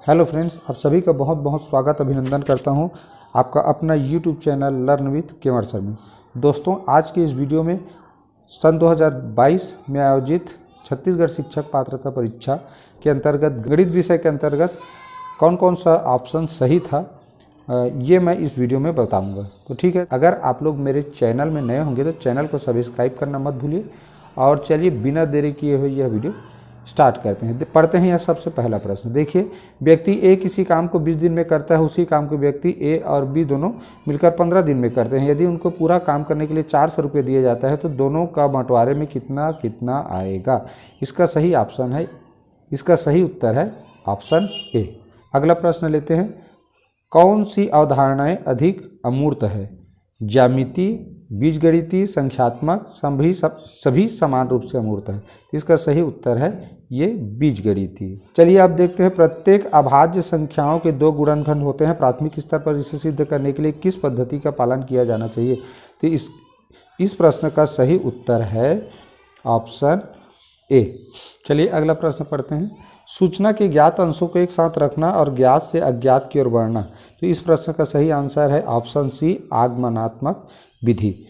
Hello friends, आप सभी का बहुत बहुत स्वागत अभिनंदन करता हूं आपका अपना यूट्यूब चैनल लर्न विथ केवल सर में। दोस्तों, आज की इस वीडियो में सन 2022 में आयोजित छत्तीसगढ़ शिक्षक पात्रता परीक्षा के अंतर्गत गणित विषय के अंतर्गत कौन कौन सा ऑप्शन सही था ये मैं इस वीडियो में बताऊंगा। तो ठीक है, अगर आप लोग मेरे चैनल में नए होंगे तो चैनल को सब्सक्राइब करना मत भूलिए। और चलिए बिना देरी किए हुए यह वीडियो स्टार्ट करते हैं। पढ़ते हैं यह सबसे पहला प्रश्न। देखिए, व्यक्ति ए किसी काम को 20 दिन में करता है, उसी काम को व्यक्ति ए और बी दोनों मिलकर 15 दिन में करते हैं। यदि उनको पूरा काम करने के लिए 400 रुपये दिए जाता है तो दोनों का बंटवारे में कितना कितना आएगा? इसका सही ऑप्शन है, इसका सही उत्तर है ऑप्शन ए। अगला प्रश्न लेते हैं। कौन सी अवधारणाएं अधिक अमूर्त है? ज्यामिति, बीजगणितीय, संख्यात्मक, सभी समान रूप से अमूर्त है। इसका सही उत्तर है ये बीजगणितीय। चलिए अब देखते हैं। प्रत्येक अभाज्य संख्याओं के दो गुणनखंड होते हैं। प्राथमिक स्तर पर इसे सिद्ध करने के लिए किस पद्धति का पालन किया जाना चाहिए? तो इस प्रश्न का सही उत्तर है ऑप्शन ए। चलिए अगला प्रश्न पढ़ते हैं। सूचना के ज्ञात अंशों को एक साथ रखना और ज्ञात से अज्ञात की ओर बढ़ना। तो इस प्रश्न का सही आंसर है ऑप्शन सी, आगमनात्मक विधि।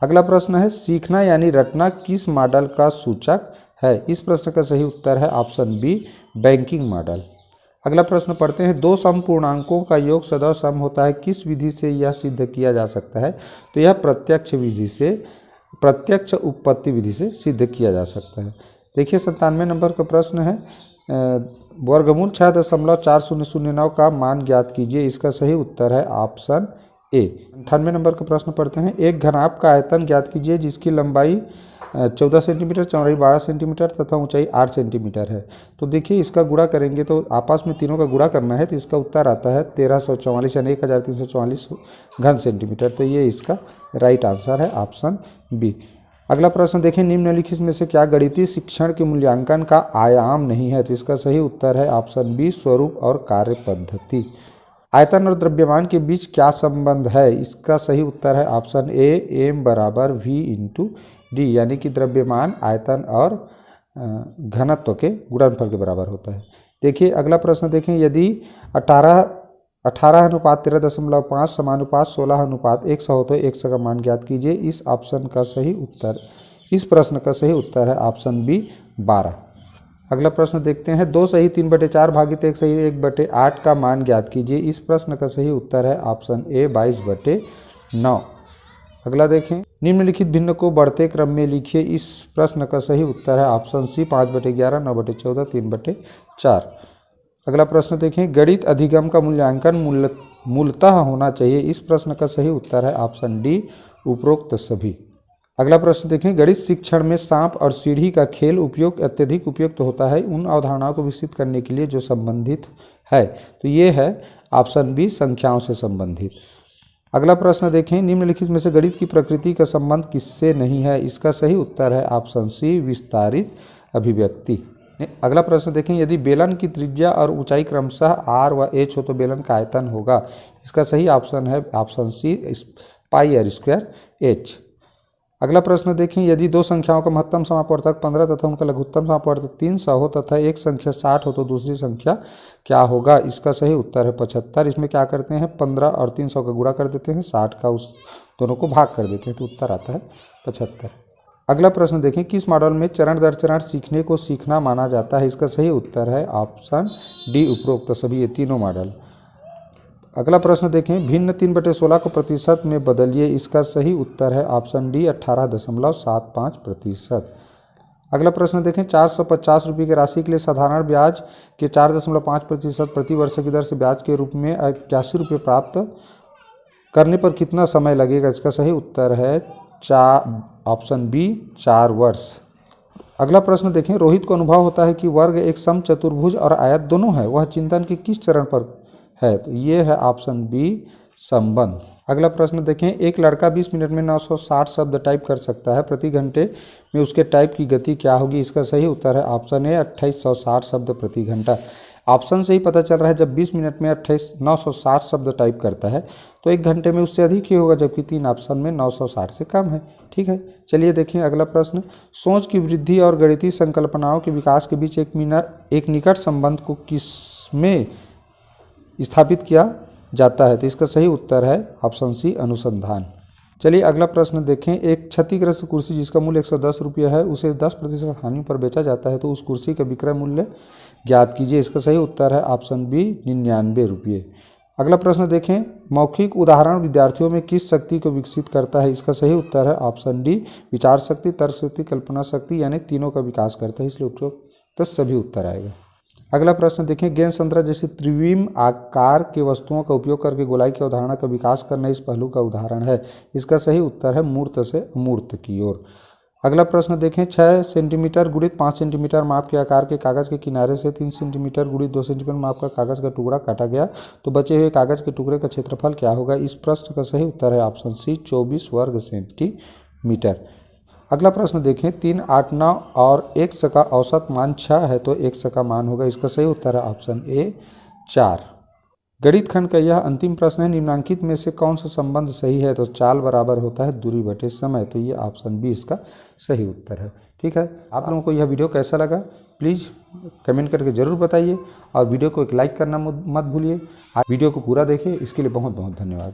अगला प्रश्न है। सीखना यानी रटना किस मॉडल का सूचक है? इस प्रश्न का सही उत्तर है ऑप्शन बी, बैंकिंग मॉडल। अगला प्रश्न पढ़ते हैं। दो समपूर्णांकों का योग सदैव सम होता है, किस विधि से यह सिद्ध किया जा सकता है? तो यह प्रत्यक्ष विधि से, प्रत्यक्ष उपपत्ति विधि से सिद्ध किया जा सकता है। देखिए 97 नंबर का प्रश्न है। वर्गमूल 6.4009 का मान ज्ञात कीजिए। इसका सही उत्तर है ऑप्शन ए। 98 नंबर का प्रश्न पढ़ते हैं। एक घनाभ का आयतन ज्ञात कीजिए जिसकी लंबाई 14 सेंटीमीटर, चौड़ाई 12 सेंटीमीटर तथा ऊंचाई 8 सेंटीमीटर है। तो देखिए इसका गुणा करेंगे तो आपस में तीनों का गुणा करना है, तो इसका उत्तर आता है 1344 यानी 1344 घन सेंटीमीटर। तो ये इसका राइट आंसर है ऑप्शन बी। अगला प्रश्न देखें। निम्नलिखित में से क्या गणितीय शिक्षण के मूल्यांकन का आयाम नहीं है? तो इसका सही उत्तर है ऑप्शन बी, स्वरूप और कार्य पद्धति। आयतन और द्रव्यमान के बीच क्या संबंध है? इसका सही उत्तर है ऑप्शन ए, एम बराबर वी इंटू डी, यानी कि द्रव्यमान आयतन और घनत्व के गुणनफल के बराबर होता है। देखिए अगला प्रश्न देखें। यदि 18:13.5 समानुपात 16:100 हो तो 100 का मान ज्ञात कीजिए। इस प्रश्न का सही उत्तर है ऑप्शन बी, 12। अगला प्रश्न देखते हैं। 2 सही 3/4 भागित 1 सही 1/8 का मान ज्ञात कीजिए। इस प्रश्न का सही उत्तर है ऑप्शन ए, 22/9। अगला देखें। निम्नलिखित भिन्न को बढ़ते क्रम में लिखिए। इस प्रश्न का सही उत्तर है ऑप्शन सी, 5/11, 9/14, 3/4। अगला प्रश्न देखें। गणित अधिगम का मूल्यांकन मूलतः होना चाहिए। इस प्रश्न का सही उत्तर है ऑप्शन डी, उपरोक्त सभी। अगला प्रश्न देखें। गणित शिक्षण में सांप और सीढ़ी का खेल अत्यधिक उपयुक्त होता है उन अवधारणाओं को विकसित करने के लिए जो संबंधित है। तो ये है ऑप्शन बी, संख्याओं से संबंधित। अगला प्रश्न देखें। निम्नलिखित में से गणित की प्रकृति का संबंध किससे नहीं है? इसका सही उत्तर है ऑप्शन सी, विस्तारित अभिव्यक्ति। अगला प्रश्न देखें। यदि बेलन की त्रिज्या और ऊंचाई क्रमशः आर व एच हो तो बेलन का आयतन होगा। इसका सही ऑप्शन है option C, pi R square H. अगला प्रश्न देखें। यदि दो संख्याओं का महत्तम समापवर्तक 15 तथा उनका लघुत्तम समापवर्तक 300 हो तथा एक संख्या 60 हो तो दूसरी संख्या क्या होगा? इसका सही उत्तर है 75। इसमें क्या करते हैं, 15 और 300 का गुणा कर देते हैं, 60 का उस दोनों को भाग कर देते हैं, तो उत्तर आता है 75। अगला प्रश्न देखें। किस मॉडल में चरण दर चरण सीखने को सीखना माना जाता है? इसका सही उत्तर है ऑप्शन डी, उपरोक्त सभी, ये तीनों मॉडल। अगला प्रश्न देखें। भिन्न 3/16 को प्रतिशत में बदलिए। इसका सही उत्तर है ऑप्शन डी, 18.75%। अगला प्रश्न देखें। 450 रुपये की राशि के लिए साधारण ब्याज के 4.5% प्रति वर्ष की दर से ब्याज के रूप में 81 रुपये प्राप्त करने पर कितना समय लगेगा? इसका सही उत्तर है ऑप्शन बी, 4 वर्ष। अगला प्रश्न देखें। रोहित को अनुभव होता है कि वर्ग एक समचतुर्भुज और आयत दोनों है, वह चिंतन के किस चरण पर है? तो ये है ऑप्शन बी, संबंध। अगला प्रश्न देखें। एक लड़का 20 मिनट में 960 शब्द टाइप कर सकता है, प्रति घंटे में उसके टाइप की गति क्या होगी? इसका सही उत्तर है ऑप्शन ए, 2860 शब्द प्रति घंटा। ऑप्शन से ही पता चल रहा है जब 20 मिनट में 960 शब्द टाइप करता है तो 1 घंटे में उससे अधिक ही होगा, जबकि 3 ऑप्शन में 960 से कम है। ठीक है, चलिए देखें अगला प्रश्न। सोच की वृद्धि और गणितीय संकल्पनाओं के विकास के बीच एक निकट संबंध को किसमें स्थापित किया जाता है? तो इसका सही उत्तर है ऑप्शन सी अनुसंधान। चलिए अगला प्रश्न देखें। एक क्षतिग्रस्त कुर्सी जिसका मूल्य 110 रुपये है उसे 10% हानि पर बेचा जाता है, तो उस कुर्सी का विक्रय मूल्य ज्ञात कीजिए। इसका सही उत्तर है ऑप्शन बी 99 रुपये। अगला प्रश्न देखें। मौखिक उदाहरण विद्यार्थियों में किस शक्ति को विकसित करता है? इसका सही उत्तर है ऑप्शन डी विचार शक्ति, तर्क शक्ति, कल्पना शक्ति, यानी तीनों का विकास करता है, इसलिए उपयुक्त तो सभी उत्तर आएगा। अगला प्रश्न देखें। गेंद संतरा जैसे त्रिविम आकार के वस्तुओं का उपयोग करके गोलाई की अवधारणा का विकास करना इस पहलू का उदाहरण है। इसका सही उत्तर है मूर्त से अमूर्त की ओर। अगला प्रश्न देखें। 6 सेंटीमीटर गुणित 5 सेंटीमीटर माप के आकार के कागज के किनारे से 3 सेंटीमीटर गुणित 2 सेंटीमीटर माप का कागज का टुकड़ा काटा गया, तो बचे हुए कागज के टुकड़े का क्षेत्रफल क्या होगा? इस प्रश्न का सही उत्तर है ऑप्शन सी 24 वर्ग सेंटीमीटर। अगला प्रश्न देखें। 3, 8, 9 और x का औसत मान 6 है, तो x का मान होगा। इसका सही उत्तर है ऑप्शन ए 4। गणित खंड का यह अंतिम प्रश्न है। निम्नलिखित में से कौन सा संबंध सही है? तो चाल बराबर होता है दूरी बटे समय, तो ये ऑप्शन बी इसका सही उत्तर है। ठीक है, आप लोगों को यह वीडियो कैसा लगा प्लीज़ कमेंट करके ज़रूर बताइए, और वीडियो को एक लाइक करना मत भूलिए। आप वीडियो को पूरा देखिए, इसके लिए बहुत बहुत धन्यवाद।